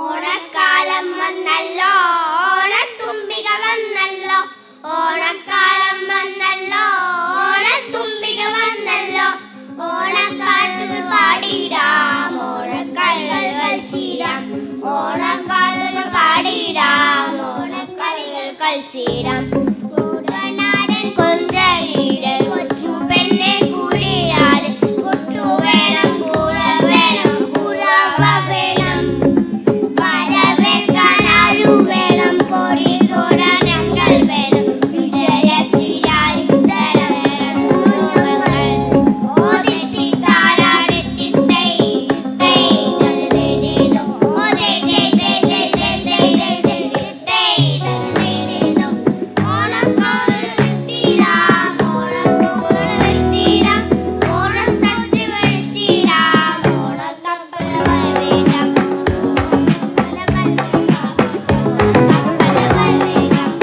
ഓണക്കാലം വന്നല്ലോ, ഓണത്തുമ്പിക വന്നല്ലോ, ഓണക്കാലം വന്നല്ലോ, ഓണത്തുമ്പിക വന്നല്ലോ. ഓണക്കാലത്ത് പാടിടാം, ഓണക്കളികൾ കളിച്ചിടാം, ഓണക്കാലത്ത് പാടിടാം, ഓണക്കളികൾ കളിച്ചിടാം. കൂട്ടനാടൻ കൊഞ്ചയിടൽ കൊച്ചു പെണ്ണെ കൂരിയാട്, കുട്ടു വേണം കൂറ വേണം കുളവ വേണം, വരവേൽക്കാൻ ആരു വേണം, കൊടി തോരണങ്ങൾ വേണം, വിജയശ്രീയായുധര വേണം ഓദിത്തി താരാടെത്തി തൈ തൈ തൈ ഓദേ തൈ തൈ തൈ തൈ തൈ തൈ തൈ തൈ. ഓണക്കാലം വെട്ടിടാം, ഓണപ്പൂക്കൾ വെട്ടിടാം, ഓണസദ്യ കഴിച്ചിടാം, ഓണക്കപ്പല വരവേറ്റാം, ഓണക്കപ്പല വരവേറ്റാം.